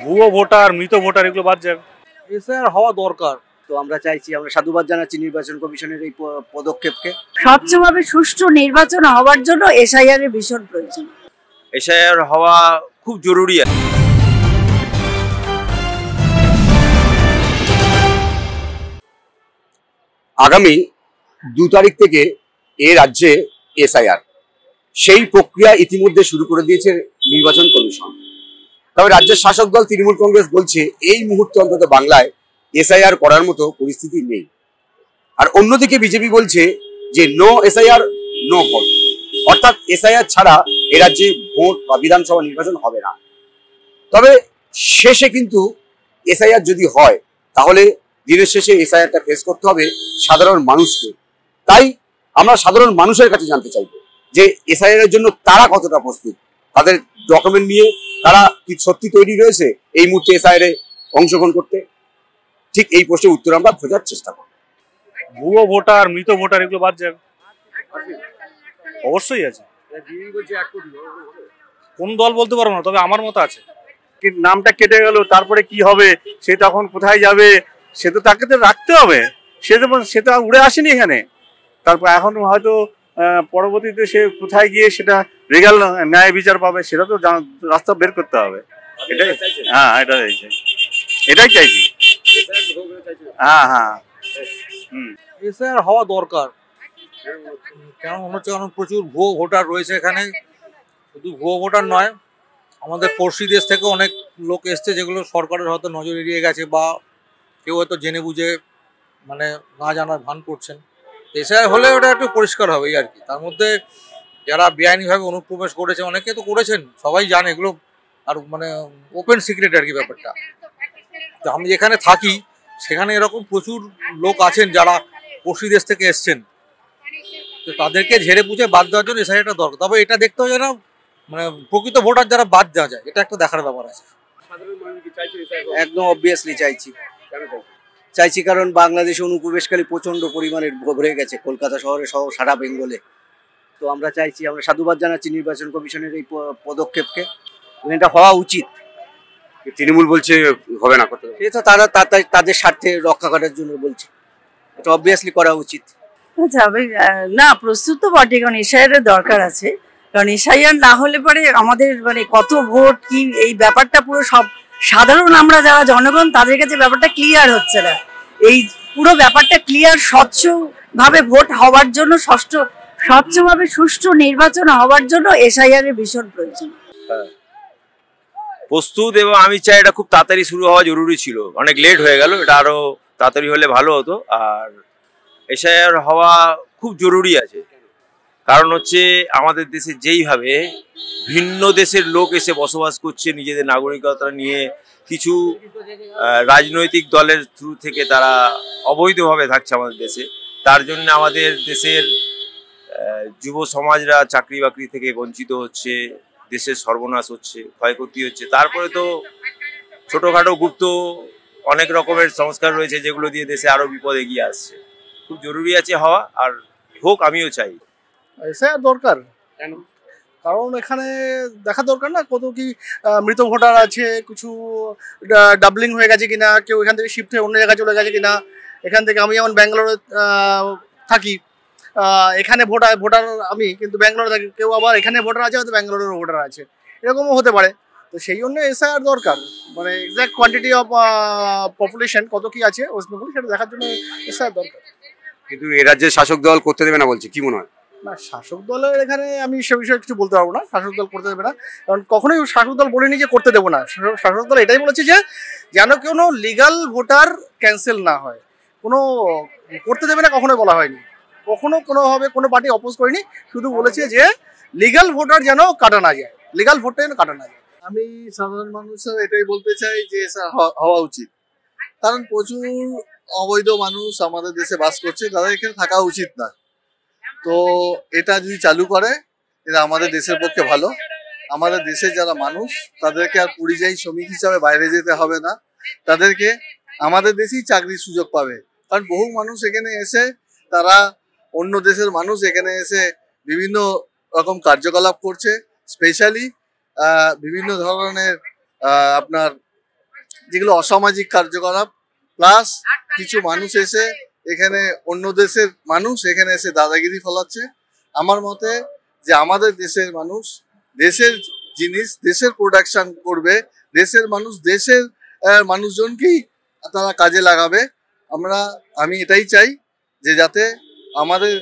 ভুয়ো ভোটার, মৃত ভোটার এগুলো বাদ যাবে। এসআইআর হওয়া দরকার। তো আমরা চাইছি, আমরা সাধুবাদ জানাচ্ছি নির্বাচন কমিশনের এই পদক্ষেপকে। স্বচ্ছভাবে সুষ্ঠু নির্বাচন হওয়ার জন্য এসআইআর এর ভীষণ প্রয়োজন। এসআইআর হওয়া খুব জরুরি আছে। আগামী 2 তারিখ থেকে এ রাজ্যে এসআইআর সেই প্রক্রিয়া ইতিমধ্যে শুরু করে দিয়েছে নির্বাচন কমিশন। তবে রাজ্যের শাসক দল তৃণমূল কংগ্রেস বলছে এই মুহূর্তে অন্তত বাংলায় এসআইআর করার মতো পরিস্থিতি নেই। আর অন্যদিকে বিজেপি বলছে যে নো এসআইআর নো ভোট, অর্থাৎ এসআইআর ছাড়া এ রাজ্যে ভোট বা বিধানসভা নির্বাচন হবে না। তবে শেষে কিন্তু এসআইআর যদি হয় তাহলে দিনের শেষে এসআইআরটা ফেস করতে হবে সাধারণ মানুষকে। তাই আমরা সাধারণ মানুষের কাছে জানতে চাইবো যে এসআইআর এর জন্য তারা কতটা প্রস্তুত, তাদের ডকুমেন্ট নিয়ে তারা কি সত্যি তৈরি রয়েছে এই মুহূর্তে এসআইআর এ অংশগ্রহণ করতে। ঠিক এই প্রশ্নের উত্তর আমরা খোঁজার চেষ্টা করব। ভুয়ো ভোটার, মৃত ভোটার এগুলো বাদ যাবে। অবশ্যই আছে। কোন দল বলতে পারবো না, তবে আমার মতো আছে। নামটা কেটে গেল, তারপরে কি হবে, সে তখন কোথায় যাবে, সে তো তাকে তো রাখতে হবে। সে তো উড়ে আসেনি এখানে। তারপর এখন হয়তো পরবর্তীতে সে কোথায় গিয়ে সেটা রিগাল ন্যায় বিচার পাবে, সেটা তো রাস্তা বের করতে হবে। এটাই, হ্যাঁ এটাই চাইছি। হ্যাঁ এসআইআর হওয়া দরকার। কেন হচ্ছে, কারণ প্রচুর ভুয়ো ভোটার রয়েছে এখানে। শুধু ভুয়ো ভোটার নয়, আমাদের পড়শি দেশ থেকে অনেক লোক এসছে যেগুলো সরকারের হয়তো নজর এড়িয়ে গেছে, বা কেউ হয়তো জেনে বুঝে মানে না জানার ভান করছেন। এসআইআর হলে ওটা একটু পরিষ্কার হবে এই আর কি। তার মধ্যে যারা বেআইনিভাবে অনুপ্রবেশ করেছে, অনেকে তো করেছেন, সবাই জানে এগুলো, আর মানে ওপেন সিক্রেট আর কি ব্যাপারটা। তো আমি যেখানে থাকি সেখানে এরকম প্রচুর লোক আছেন যারা পড়শি দেশ থেকে এসছেন। তো তাদেরকে ঝেড়ে বুঝে বাদ দেওয়ার জন্য এসআইআরটা দরকার। তবে এটা দেখতে হবে যেন মানে প্রকৃত ভোটার যারা বাদ দেওয়া যায়, এটা একটা দেখার ব্যাপার আছে। একদম অবভিয়াসলি চাইছি, কারণ বাংলাদেশে অনুপ্রবেশকারী প্রচন্ড পরিমাণে ভরে গেছে কলকাতা শহরে সহ সারা বেঙ্গলে। তো আমরা চাইছি, আমরা সাধুবাদ জানাচ্ছি নির্বাচন কমিশনের এই পদক্ষেপকে। এটা হওয়া উচিত। তৃণমূল বলছে হবে না, করতে সে তো তারা তাদের স্বার্থে রক্ষা করার জন্য বলছে, এটা অবভিয়াসলি করা উচিত। না, প্রস্তুত তো বটে, কারণ এসআইআর এর দরকার আছে। কারণ এসআইআর না হলে পরে আমাদের মানে কত ভোট কি এই ব্যাপারটা পুরো সব সাধারণ আমরা যারা জনগণ তাদের কাছে ব্যাপারটা ক্লিয়ার হচ্ছে না। এই পুরো ব্যাপারটা ক্লিয়ার, স্বচ্ছভাবে ভোট হওয়ার জন্য, স্বচ্ছভাবে সুষ্ঠু নির্বাচন হওয়ার জন্য এসআইআর এর ভীষণ প্রয়োজন। প্রস্তুত, এবং আমি চাই এটা খুব তাড়াতাড়ি শুরু হওয়া জরুরি ছিল। অনেক লেট হয়ে গেল, এটা আরো তাড়াতাড়ি হলে ভালো হতো। আর এসআইআর হওয়া খুব জরুরি আছে, কারণ হচ্ছে আমাদের দেশে যেইভাবে ভিন্ন দেশের লোক এসে বসবাস করছে নিজেদের নাগরিকতা নিয়ে, কিছু রাজনৈতিক দলের থ্রু থেকে তারা অবৈধভাবে থাকছে আমাদের দেশে। তার জন্য আমাদের দেশের যুব সমাজরা চাকরি বাকরি থেকে বঞ্চিত হচ্ছে, দেশের সর্বনাশ হচ্ছে, ক্ষয়ক্ষতি হচ্ছে। তারপরে তো ছোটোখাটো গুপ্ত অনেক রকমের সংস্কার রয়েছে যেগুলো দিয়ে দেশে আরো বিপদ এগিয়ে আসছে। খুব জরুরি আছে হওয়া, আর হোক, আমিও চাই। এসআইআর দরকার কেন? কারণ এখানে দেখা দরকার না কত কি মৃত ভোটার আছে, কিছু ডাবলিং হয়ে গেছে কিনা, কেউ এখান থেকে শিফট হয়ে অন্য জায়গায় চলে গেছে কিনা। এখান থেকে আমি যেমন ব্যাঙ্গালোরে থাকি, এখানে ভোটার আমি কিন্তু ব্যাঙ্গালোরে থাকি, কেউ আবার এখানে ভোটার আছে, হয়তো ব্যাঙ্গালোরের ভোটার আছে, এরকমও হতে পারে। তো সেই জন্য এসআইআর দরকার, মানে এক্সাক্ট কোয়ান্টিটি অফ পপুলেশন কত কি আছে ওয়েস্ট বেঙ্গল, সেটা দেখার জন্য এসআইআর দরকার। কিন্তু এ রাজ্যের শাসক দল করতে দেবে না বলছে, কি মনে হয়? না, শাসক দলের এখানে আমি সে বিষয়ে কিছু বলতে পারবো না। শাসক দল করতে দেবে না, কারণ কখনোই শাসক দল বলেনি যে করতে দেবো না। শাসক দল এটাই বলেছে যে যেন কোনো লিগাল ভোটার ক্যান্সেল না হয়, কোনো করতে দেবে না কখনোই বলা হয়নি। কখনো কোনোভাবে কোনো পার্টি অপোজ করেনি, শুধু বলেছে যে লিগাল ভোটার যেন কাটা না যায়, লিগাল ভোটটা যেন কাটা না যায়। আমি সাধারণ মানুষের এটাই বলতে চাই যে হওয়া উচিত, কারণ প্রচুর অবৈধ মানুষ আমাদের দেশে বাস করছে, তাদের এখানে থাকা উচিত না। তো এটা যদি চালু করে, এটা আমাদের দেশের পক্ষে ভালো। আমাদের দেশে যারা মানুষ তাদেরকে আর পরিযায়ী শ্রমিক হিসাবে বাইরে যেতে হবে না, তাদেরকে আমাদের দেশেই চাকরির সুযোগ পাবে। কারণ বহু মানুষ এখানে এসে, তারা অন্য দেশের মানুষ এখানে এসে বিভিন্ন রকম কার্যকলাপ করছে, স্পেশালি বিভিন্ন ধরনের আপনার যেগুলো অসামাজিক কার্যকলাপ, প্লাস কিছু মানুষ এসে এখানে অন্য দেশের মানুষ এখানে এসে দাদাগিরি ফলাচ্ছে। আমার মতে যে আমাদের দেশের মানুষ দেশের জিনিস দেশের প্রোডাকশন করবে, দেশের মানুষ দেশের মানুষজনকেই তারা কাজে লাগাবে। আমি এটাই চাই যে যাতে আমাদের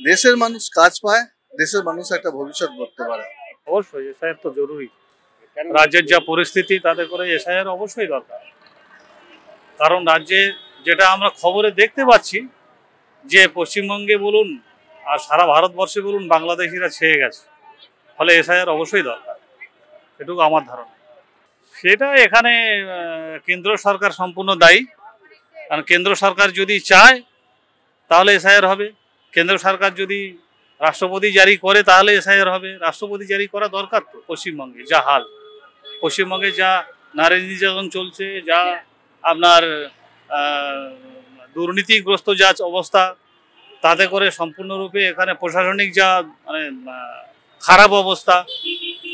দেশের মানুষ কাজ পায়, দেশের মানুষ একটা ভবিষ্যৎ গড়তে পারে। অবশ্যই এসআইআর তো জরুরি। রাজ্যের যা পরিস্থিতি তাতে করে এসআইআর অবশ্যই দরকার। কারণ রাজ্যে যেটা আমরা খবরে দেখতে পাচ্ছি যে পশ্চিমবঙ্গে বলুন আর সারা ভারতবর্ষে বলুন বাংলাদেশিরা ছেয়ে গেছে, ফলে এসআইআর অবশ্যই দরকার, এটুকু আমার ধারণা। সেটা এখানে কেন্দ্র সরকার সম্পূর্ণ দায়ী। কারণ কেন্দ্র সরকার যদি চায় তাহলে এসআইআর হবে, কেন্দ্র সরকার যদি রাষ্ট্রপতি জারি করে তাহলে এসআইআর হবে। রাষ্ট্রপতি জারি করা দরকার তো। পশ্চিমবঙ্গে যা হাল, পশ্চিমবঙ্গে যা নারী নির্যাতন চলছে, যা আপনার দুর্নীতিগ্রস্ত যা অবস্থা, তাতে করে সম্পূর্ণরূপে এখানে প্রশাসনিক যা মানে খারাপ অবস্থা,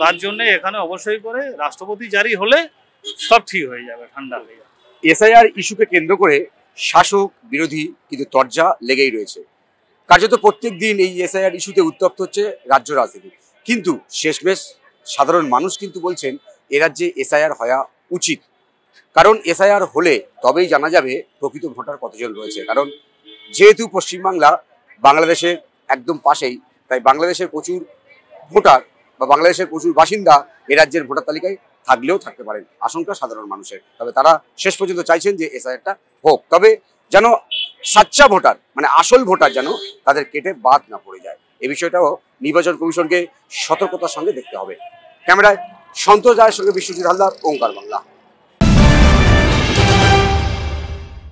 তার জন্য এখানে অবশ্যই করে রাষ্ট্রপতি জারি হলে সব ঠিক হয়ে যাবে, ঠান্ডা হয়ে যাবে। এসআইআর ইস্যুকে কেন্দ্র করে শাসক বিরোধী কিন্তু তরজা লেগেই রয়েছে। কার্যত প্রত্যেক দিন এই এসআইআর ইস্যুতে উত্তপ্ত হচ্ছে রাজ্য রাজনীতি, কিন্তু শেষমেশ সাধারণ মানুষ কিন্তু বলছেন এ রাজ্যে এসআইআর হওয়া উচিত। কারণ এসআইআর হলে তবেই জানা যাবে প্রকৃত ভোটার কতজন রয়েছে। কারণ যেহেতু পশ্চিমবাংলা বাংলাদেশের একদম পাশেই, তাই বাংলাদেশের প্রচুর ভোটার বা বাংলাদেশের প্রচুর বাসিন্দা এ রাজ্যের ভোটার তালিকায় থাকলেও থাকতে পারেন, আশঙ্কা সাধারণ মানুষের। তবে তারা শেষ পর্যন্ত চাইছেন যে এসআইআরটা হোক, তবে যেন সাচ্চা ভোটার মানে আসল ভোটার যেন তাদের কেটে বাদ না পড়ে যায়। এই বিষয়টাও নির্বাচন কমিশনকে সতর্কতার সঙ্গে দেখতে হবে। ক্যামেরায় সন্তোষ রায়ের সঙ্গে বিশ্বজিৎ হালদার, ওঙ্কার বাংলা।